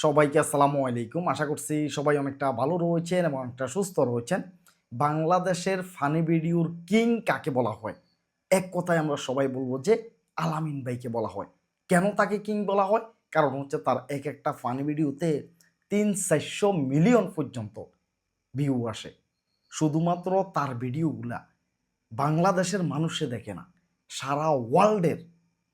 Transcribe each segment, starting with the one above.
সবাইকে আসসালামু আলাইকুম। আশা করছি সবাই অনেকটা ভালো রয়েছেন এবং অনেকটা সুস্থ রয়েছেন। বাংলাদেশের ফানি ভিডিওর কিং কাকে বলা হয়? এক কথায় আমরা সবাই বলব যে আলামিন ভাইকে বলা হয়। কেন তাকে কিং বলা হয়? কারণ হচ্ছে তার একটা ফানি ভিডিওতে ৩-৪০০ মিলিয়ন পর্যন্ত ভিউ আসে। শুধুমাত্র তার ভিডিওগুলা বাংলাদেশের মানুষে দেখে না, সারা ওয়ার্ল্ডের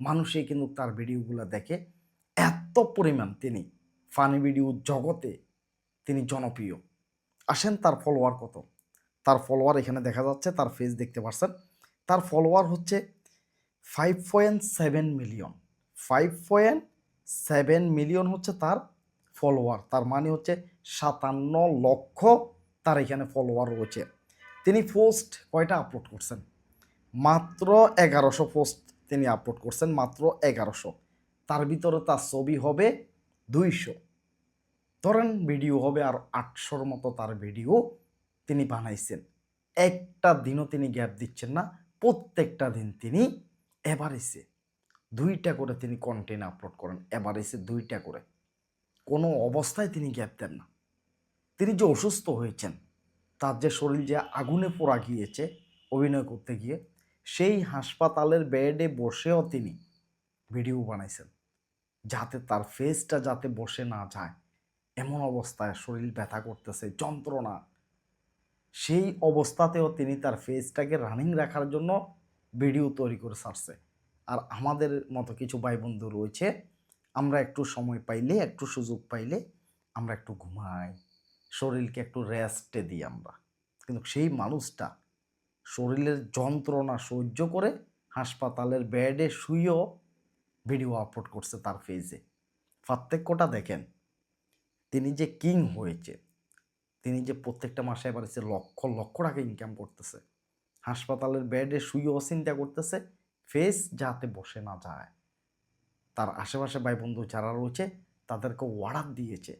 মানুষই কিন্তু তার ভিডিওগুলা দেখে। এত পরিমাণ তিনি ফানি ভিডিও জগতে তিনি জনপ্রিয়। আসেন তার ফলোয়ার কত? তার ফলোয়ার এখানে দেখা যাচ্ছে, তার ফেস দেখতে পাচ্ছেন। তার ফলোয়ার হচ্ছে 5.7 মিলিয়ন। 5.7 মিলিয়ন হচ্ছে তার ফলোয়ার। তার মানে হচ্ছে 57 লক্ষ তার এখানে ফলোয়ার রয়েছে। তিনি পোস্ট কয়টা আপলোড করছেন? মাত্র 1100 পোস্ট তিনি আপলোড করছেন, মাত্র 1100। তার ভিতরে তার ছবি হবে 200, ধরেন ভিডিও হবে আর 800-র মতো তার ভিডিও তিনি বানাইছেন। একটা দিনও তিনি গ্যাপ দিচ্ছেন না, প্রত্যেকটা দিন তিনি এভারেজে 2টা করে তিনি কন্টেন্ট আপলোড করেন, এভারেজে 2টা করে। কোনো অবস্থায় তিনি গ্যাপ দেন না। তিনি যে অসুস্থ হয়েছেন, তার যে শরীর যে আগুনে পোড়া গিয়েছে অভিনয় করতে গিয়ে, সেই হাসপাতালের বেডে বসেও তিনি ভিডিও বানাইছেন যাতে তার ফেসটা যাতে বসে না যায়। এমন অবস্থায় শরীর ব্যথা করতেছে, যন্ত্রণা, সেই অবস্থাতেও তিনি তার ফেসটাকে রানিং রাখার জন্য ভিডিও তৈরি করে ছাড়ছে। আর আমাদের মতো কিছু ভাই বন্ধু রয়েছে, আমরা একটু সময় পাইলে, একটু সুযোগ পাইলে আমরা একটু ঘুমাই, শরীরকে একটু রেস্টে দিই আমরা। কিন্তু সেই মানুষটা শরীরের যন্ত্রণা সহ্য করে হাসপাতালের বেডে শুয়েও ভিডিও আপলোড করছে তার ফেজে। পার্থক্যটা দেখেন। তিনি যে কিং হয়েছে, তিনি যে প্রত্যেকটা মাসে এবার সে লক্ষ লক্ষ টাকা ইনকাম করতেছে, হাসপাতালের বেডে শুয়েও চিন্তা করতেছে ফেস যাতে বসে না যায়। তার আশেপাশে ভাই বন্ধু যারা রয়েছে তাদেরকে অর্ডার দিয়েছে,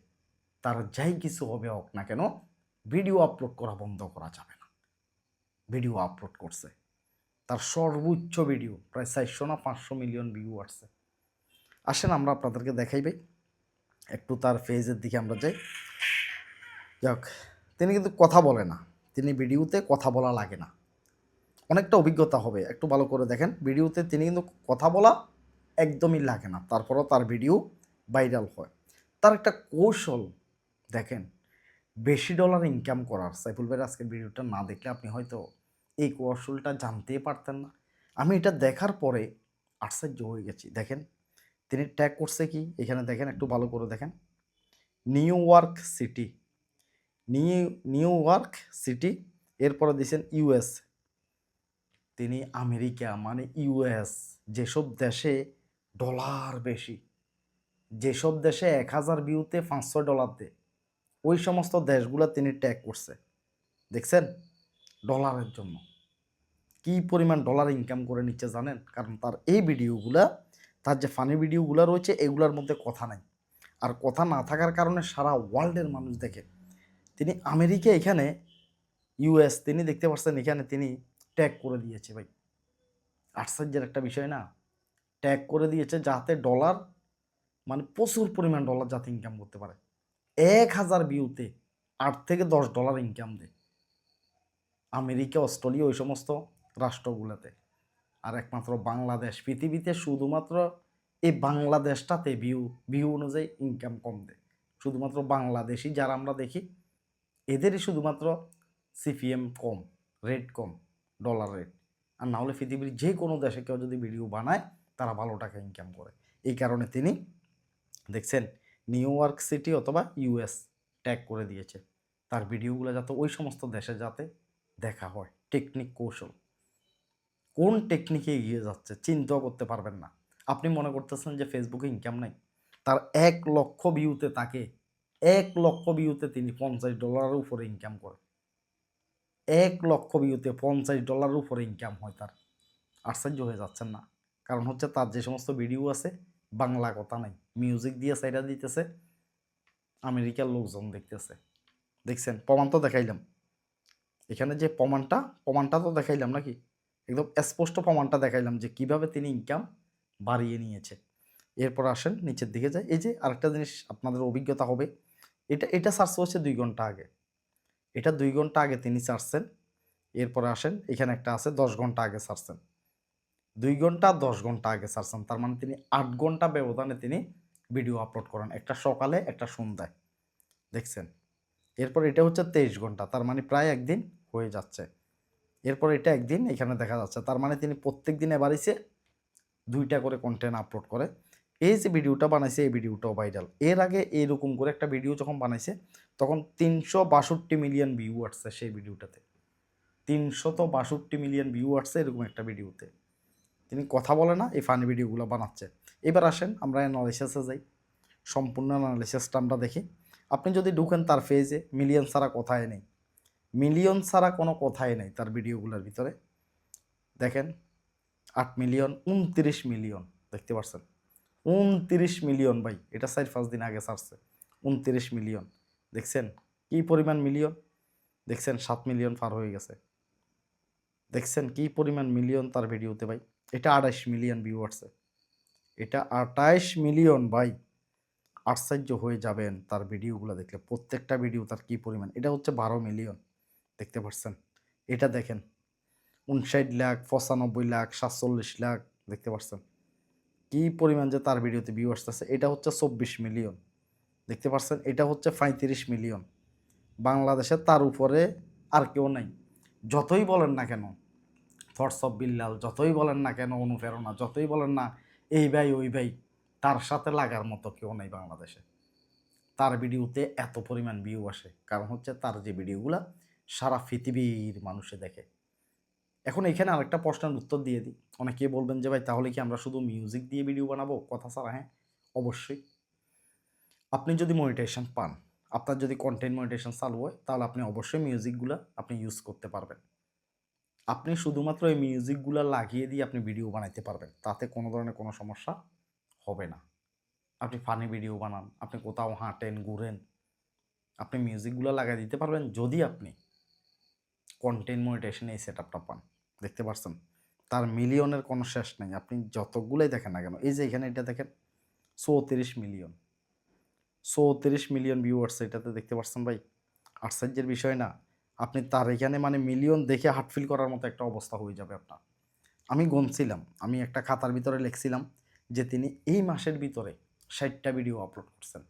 তার যাই কিছু হবে হোক না কেন, ভিডিও আপলোড করা বন্ধ করা যাবে না। ভিডিও আপলোড করছে, তার সর্বোচ্চ ভিডিও প্রায় 400 না 500 মিলিয়ন ভিউ আসছে। আসেন আমরা আপনাদেরকে দেখাইবে একটু তার ফেজের দিকে আমরা যাই। যাক, তিনি কিন্তু কথা বলে না, তিনি ভিডিওতে কথা বলা লাগে না, অনেকটা অভিজ্ঞতা হবে। একটু ভালো করে দেখেন, ভিডিওতে তিনি কিন্তু কথা বলা একদমই লাগে না, তারপরও তার ভিডিও ভাইরাল হয়। তার একটা কৌশল দেখেন, বেশি ডলার ইনকাম করার। সাইফুল ভাইয়ের আজকের ভিডিওটা না দেখলে আপনি হয়তো এই কৌশলটা জানতেই পারতেন না। আমি এটা দেখার পরে আশ্চর্য হয়ে গেছি। দেখেন তিনি ট্যাগ করছে কি, এখানে দেখেন, একটু ভালো করে দেখেন, new York city, new York city, এরপরে দিয়েছেন ইউএস। তিনি আমেরিকা মানে ইউএস, যেসব দেশে ডলার বেশি, যেসব দেশে 1000 ভিউতে $500 দেয়, ওই সমস্ত দেশগুলো তিনি ট্যাগ করছে। দেখছেন ডলারের জন্য কি পরিমাণ ডলার ইনকাম করে নিচ্ছে জানেন? কারণ তার এই ভিডিওগুলা, তার যে ফানি ভিডিওগুলো রয়েছে এগুলোর মধ্যে কথা নাই। আর কথা না থাকার কারণে সারা ওয়ার্ল্ডের মানুষ দেখে। তিনি আমেরিকা, এখানে ইউএস, তিনি দেখতে পাচ্ছেন এখানে তিনি ট্যাগ করে দিয়েছে। ভাই আশ্চর্যের একটা বিষয় না? ট্যাগ করে দিয়েছে যাতে ডলার, মানে প্রচুর পরিমাণ ডলার যাতে ইনকাম করতে পারে। 1000 ভিউতে $8 থেকে $10 ইনকাম দেয় আমেরিকা, অস্ট্রেলিয়া, ওই সমস্ত রাষ্ট্রগুলোতে। আর একমাত্র বাংলাদেশ, পৃথিবীতে শুধুমাত্র এই বাংলাদেশটাতে ভিউ ভিউ অনুযায়ী ইনকাম কম দেয়। শুধুমাত্র বাংলাদেশি যারা আমরা দেখি এদেরই শুধুমাত্র সিপিএম কম, রেট কম, ডলার রেট। আর না হলে পৃথিবীর যে কোনো দেশে কেউ যদি ভিডিও বানায় তারা ভালো টাকা ইনকাম করে। এই কারণে তিনি দেখছেন নিউ ইয়র্ক সিটি অথবা ইউএস ট্যাগ করে দিয়েছে, তার ভিডিওগুলো যাতে ওই সমস্ত দেশে যাতে দেখা হয়। টেকনিক, কৌশল, কোন টেকনিকে এগিয়ে যাচ্ছে চিন্তাও করতে পারবেন না। আপনি মনে করতেছেন যে ফেসবুকে ইনকাম নাই? তার 1 লক্ষ ভিউতে, তাকে 1 লক্ষ ভিউতে তিনি $50 উপরে ইনকাম করে। 1 লক্ষ ভিউতে $50 উপরে ইনকাম হয় তার। আশ্চর্য হয়ে যাচ্ছেন না? কারণ হচ্ছে তার যে সমস্ত ভিডিও আছে বাংলা কথা নাই, মিউজিক দিয়ে সাইডা দিতেছে, আমেরিকার লোকজন দেখতেছে। দেখছেন, প্রমাণ তো দেখাইলাম এখানে, যে প্রমাণটা তো দেখাইলাম নাকি? একদম স্পষ্ট প্রমাণটা দেখাইলাম যে কিভাবে তিনি ইনকাম বাড়িয়ে নিয়েছে। এরপর আসেন নিচের দিকে যাই। এই যে আরেকটা জিনিস আপনাদের অভিজ্ঞতা হবে, এটা সার্চ হচ্ছে 2 ঘন্টা আগে। এটা 2 ঘন্টা আগে তিনি ছাড়ছেন। এরপরে আসেন এখানে একটা আছে 10 ঘন্টা আগে ছাড়ছেন। 2 ঘন্টা 10 ঘন্টা আগে ছাড়ছেন। তার মানে তিনি 8 ঘন্টা ব্যবধানে তিনি ভিডিও আপলোড করেন। একটা সকালে, একটা সন্ধ্যায়। দেখছেন? এরপর এটা হচ্ছে 23 ঘন্টা। তার মানে প্রায় 1 দিন হয়ে যাচ্ছে। এরপর এটা 1 দিন এখানে দেখা যাচ্ছে। তার মানে তিনি প্রত্যেকদিন এভারেজে 2 টা করে কনটেন্ট আপলোড করে। এই যে ভিডিওটা বানাইছে এই ভিডিওটাও ভাইরাল। এর আগে এরকম করে একটা ভিডিও যখন বানাইছে তখন 362 মিলিয়ন ভিউ আসছে সেই ভিডিওটাতে। 362 মিলিয়ন ভিউ আসছে এরকম একটা ভিডিওতে। তিনি কথা বলে না, এই ফানি ভিডিওগুলো বানাচ্ছে। এবার আসেন আমরা অ্যানালাইসিসে যাই। সম্পূর্ণ অ্যানালাইসিসটা আমরা দেখি। আপনি যদি ঢুকেন তার পেজে, মিলিয়ন ছাড়া কথাই নেই। মিলিয়ন ছাড়া কোনো কথাই নেই তার ভিডিওগুলোর ভিতরে। দেখেন 8 মিলিয়ন, 29 মিলিয়ন দেখতে পাচ্ছেন। 29 মিলিয়ন ভাই, এটা 4-5 দিন আগে ছাড়ছে। 29 মিলিয়ন দেখছেন কি পরিমাণ মিলিয়ন? দেখছেন 7 মিলিয়ন পার হয়ে গেছে। দেখছেন কি পরিমাণ মিলিয়ন তার ভিডিওতে ভাই? এটা 28 মিলিয়ন ভিউ আসছে। এটা 28 মিলিয়ন ভাই। আশ্চর্য হয়ে যাবেন তার ভিডিওগুলো দেখলে। প্রত্যেকটা ভিডিও তার কি পরিমাণ। এটা হচ্ছে 12 মিলিয়ন দেখতে পাচ্ছেন। এটা দেখেন 59 লাখ, 95 লাখ, 47 লাখ দেখতে পাচ্ছেন। কি পরিমাণ যে তার ভিডিওতে ভিউ আসতেছে। এটা হচ্ছে 24 মিলিয়ন দেখতে পাচ্ছেন। এটা হচ্ছে 35 মিলিয়ন। বাংলাদেশে তার উপরে আর কেউ নাই। যতই বলেন না কেন থটস অফ বিল্লাল, যতই বলেন না কেন অনুপ্রেরণা, যতই বলেন না এই ভাই ওই ভাই, তার সাথে লাগার মতো কেউ নাই বাংলাদেশে। তার ভিডিওতে এত পরিমাণ ভিউ আসে কারণ হচ্ছে তার যে ভিডিওগুলা সারা পৃথিবীর মানুষে দেখে। এখন এখানে আরেকটা প্রশ্নের উত্তর দিয়ে দিই। অনেকে বলবেন যে ভাই তাহলে কি আমরা শুধু মিউজিক দিয়ে ভিডিও বানাবো কথা ছাড়া? হ্যাঁ, অবশ্যই। আপনি যদি মনিটাইজেশন পান, আপনার যদি কন্টেন্ট মনিটাইজেশন চালু হয় তাহলে আপনি অবশ্যই মিউজিকগুলা আপনি ইউজ করতে পারবেন। আপনি শুধুমাত্র এই মিউজিকগুলা লাগিয়ে দিয়ে আপনি ভিডিও বানাইতে পারবেন। তাতে কোনো ধরনের কোনো সমস্যা হবে না। আপনি ফানি ভিডিও বানান, আপনি কোথাও হাঁটেন, ঘুরেন, আপনি মিউজিকগুলা লাগায় দিতে পারবেন যদি আপনি কন্টেন্ট মনিটাইজেশন এই সেটআপটা পান। দেখতে পারছেন? তার মিলিয়নের কোনো শেষ নাই। আপনি যতগুলাই দেখেন না কেন। এই যে এখানে এটা দেখেন 34 মিলিয়ন। 34 মিলিয়ন ভিউয়ার্স এটাতে দেখতে পাচ্ছেন ভাই। আশ্চর্যের বিষয় না? আপনি তার এখানে মানে মিলিয়ন দেখে হার্ট ফিল করার মতো একটা অবস্থা হয়ে যাবে আপনার। আমি গুনছিলাম। আমি একটা খাতার ভিতরে লিখছিলাম যে তিনি এই মাসের ভিতরে 60 টা ভিডিও আপলোড করছেন।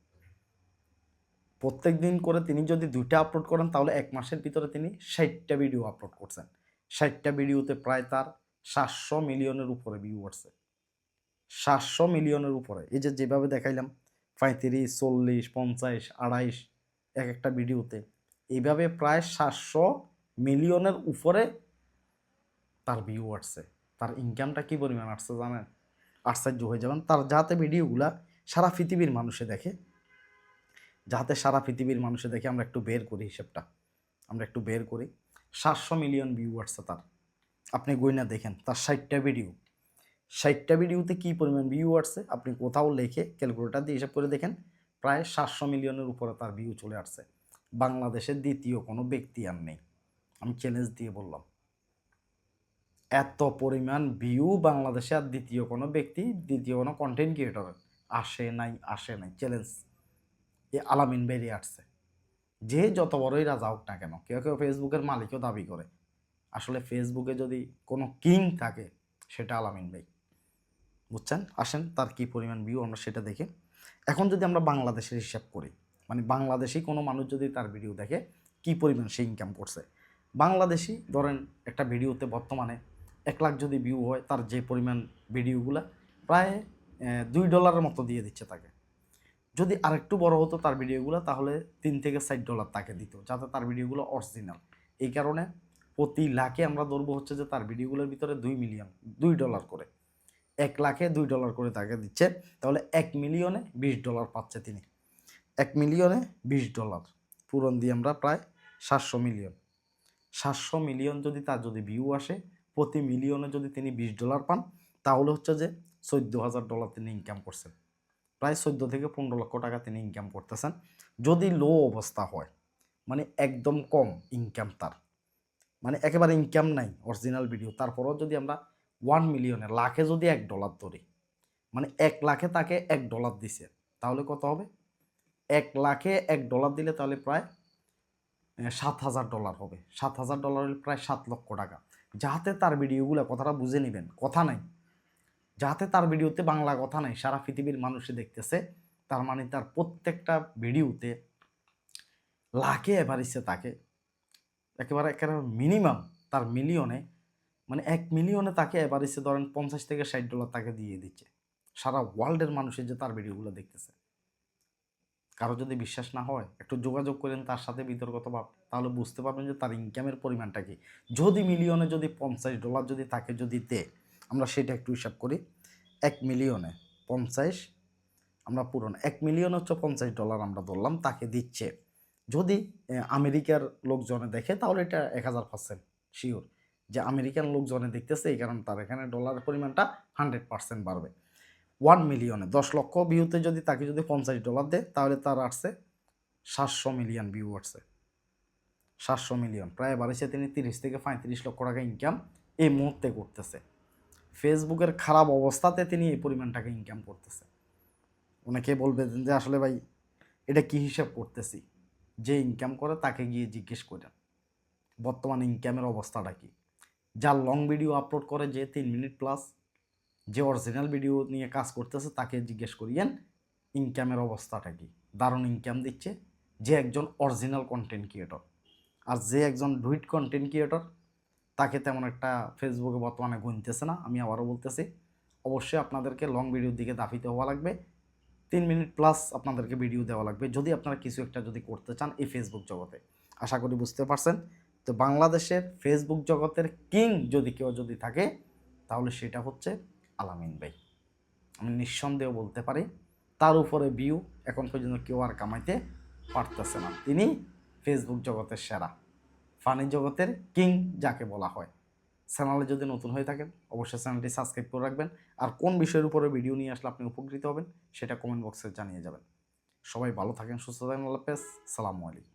প্রত্যেকদিন করে তিনি যদি 2 টা আপলোড করেন তাহলে 1 মাসের ভিতরে তিনি 60 টা ভিডিও আপলোড করছেন। 60 টা ভিডিওতে প্রায় তার 700 মিলিয়নের উপরে ভিউ আসছে। 700 মিলিয়নের উপরে। এই যে যেভাবে দেখাইলাম 35, 40, 50, 28 একেকটা ভিডিওতে। এইভাবে প্রায় 700 মিলিয়নের উপরে তার ভিউ আসছে। তার ইনকামটা কি পরিমাণ আসছে জানেন? আশ্চর্য হয়ে যাবেন। তার যাতে ভিডিওগুলা সারা পৃথিবীর মানুষে দেখে, যাতে সারা পৃথিবীর মানুষে দেখে আমরা একটু বের করি হিসেবটা। আমরা একটু বের করি। 700 মিলিয়ন ভিউ আসছে তার। আপনি গইনা দেখেন তার 60 টা ভিডিও। 60 টা ভিডিওতে কি পরিমাণ ভিউ আসছে আপনি কোথাও লিখে ক্যালকুলেটর দিয়ে হিসাব করে দেখেন। প্রায় 700 মিলিয়নের উপরে তার ভিউ চলে আসছে। বাংলাদেশের দ্বিতীয় কোনো ব্যক্তি আর নেই। আমি চ্যালেঞ্জ দিয়ে বললাম। এত পরিমাণ ভিউ বাংলাদেশে আর দ্বিতীয় কোনো ব্যক্তি, দ্বিতীয় কোনো কন্টেন্ট ক্রিয়েটর আসে নাই। চ্যালেঞ্জ এ আলামিন বেরিয়ে আসছে। যে যত বড়ই রাজা হোক না কেন, কেউ কেউ ফেসবুকের মালিকও দাবি করে। আসলে ফেসবুকে যদি কোনো কিং থাকে সেটা আলামিন ভাই। বুঝছেন? আসেন তার কি পরিমাণ ভিউ আমরা সেটা দেখি। এখন যদি আমরা বাংলাদেশের হিসাব করি, মানে বাংলাদেশি কোনো মানুষ যদি তার ভিডিও দেখে কি পরিমাণ সে ইনকাম করছে। বাংলাদেশি ধরেন একটা ভিডিওতে বর্তমানে 1 লাখ যদি ভিউ হয় তার যে পরিমাণ ভিডিওগুলা প্রায় $2 মতো দিয়ে দিচ্ছে তাকে। যদি আরেকটু বড় হতো তার ভিডিওগুলো তাহলে $3 থেকে $4 তাকে দিত, যাতে তার ভিডিওগুলো অরিজিনাল। এই কারণে প্রতি লাখে আমরা ধরবো হচ্ছে যে তার ভিডিওগুলোর ভিতরে 2 মিলিয়ন, $2 করে। 1 লাখে $2 করে তাকে দিচ্ছে। তাহলে 1 মিলিয়নে $20 পাচ্ছে তিনি। 1 মিলিয়নে $20 পূরণ দিয়ে আমরা প্রায় 700 মিলিয়ন। 700 মিলিয়ন যদি তার যদি ভিউ আসে, প্রতি মিলিয়নে যদি তিনি $20 পান তাহলে হচ্ছে যে $14,000 তিনি ইনকাম করছেন। প্রায় 14 থেকে 15 লক্ষ টাকা তিনি ইনকাম করতেছেন। যদি লো অবস্থা হয়, মানে একদম কম ইনকাম তার, মানে একেবারে ইনকাম নাই অরিজিনাল ভিডিও, তারপরেও যদি আমরা 1 মিলিয়নে লাখে যদি $1 ধরি, মানে 1 লাখে তাকে $1 দিছে, তাহলে কত হবে? 1 লাখে $1 দিলে তাহলে প্রায় $7,000 হবে। $7,000 হলে প্রায় 7 লক্ষ টাকা। যাহাতে তার ভিডিওগুলো, কথাটা বুঝে নেবেন, কথা নাই, যাহাতে তার ভিডিওতে বাংলা কথা নাই, সারা পৃথিবীর মানুষে দেখতেছে, তার মানে তার প্রত্যেকটা ভিডিওতে লাখে এভারেজে তাকে একেবারে মিনিমাম তার মিলিয়নে, মানে 1 মিলিয়নে তাকে এভারেজে ধরেন $50 থেকে $60 তাকে দিয়ে দিচ্ছে। সারা ওয়ার্ল্ডের মানুষের যে তার ভিডিওগুলো দেখতেছে। কারো যদি বিশ্বাস না হয় একটু যোগাযোগ করেন তার সাথে বিতর্কতভাবে, তাহলে বুঝতে পারবেন যে তার ইনকামের পরিমাণটা কি। যদি মিলিয়নে যদি $50 যদি তাকে যদি দেয়, আমরা সেটা একটু হিসাব করি। 1 মিলিয়নে 50, আমরা পুরো না, 1 মিলিয়ন হচ্ছে $50 আমরা ধরলাম তাকে দিচ্ছে। যদি আমেরিকার লোকজনে দেখে তাহলে এটা 1000% শিওর যে আমেরিকান লোকজনে দেখতেছে, এই কারণে তার এখানে ডলারের পরিমাণটা 100% বাড়বে। 1 মিলিয়নে 10 লক্ষ ভিউতে যদি তাকে যদি $50 দেয়, তাহলে তার আসছে 700 মিলিয়ন ভিউ আসছে। 700 মিলিয়ন প্রায় বাড়িছে, তিনি 30 থেকে 35 লক্ষ টাকা ইনকাম এই মুহূর্তে করতেছে। ফেসবুকের খারাপ অবস্থাতে তিনি এই পরিমাণ টাকা ইনকাম করতেছে। অনেকে বলবে যে আসলে ভাই এটা কি হিসাব করতেছি, যে ইনকাম করে তাকে গিয়ে জিজ্ঞেস করেন বর্তমানে ইনকামের অবস্থাটা কি। যার লং ভিডিও আপলোড করে, যে 3 মিনিট প্লাস, যে অরিজিনাল ভিডিও নিয়ে কাজ করতেছে, তাকে জিজ্ঞেস করিয়েন ইনকামের অবস্থাটা কি। দারুণ ইনকাম দিচ্ছে যে একজন অরিজিনাল কন্টেন্ট ক্রিয়েটর। আর যে একজন ডুইট কন্টেন্ট ক্রিয়েটর, তাকে তেমন একটা ফেসবুকে বর্তমানে গুনতেছে না। আমি আবারও বলতেছি, অবশ্যই আপনাদেরকে লং ভিডিওর দিকে দাফিতে হওয়া লাগবে, 3 মিনিট প্লাস আপনাদেরকে ভিডিও দেওয়া লাগবে যদি আপনারা কিছু একটা যদি করতে চান এই ফেসবুক জগতে। আশা করি বুঝতে পারছেন। তো বাংলাদেশের ফেসবুক জগতের কিং যদি কেউ যদি থাকে, তাহলে সেটা হচ্ছে আলামিন ভাই। আমি নিঃসন্দেহ বলতে পারি, তার উপরে ভিউ এখন পর্যন্ত কেউ আর কামাইতে পারতেছে না। তিনি ফেসবুক জগতের সেরা, ফানি জগতের কিং যাকে বলা হয়। চ্যানেলে যদি নতুন হয়ে থাকেন অবশ্যই চ্যানেলটি সাবস্ক্রাইব করে রাখবেন। আর কোন বিষয়ের উপরে ভিডিও নিয়ে আসলে আপনি উপকৃত হবেন সেটা কমেন্ট বক্সে জানিয়ে যাবেন। সবাই ভালো থাকেন, সুস্থ থাকেন, আল্লাহ হাফেজ, সালামু আলাইকুম।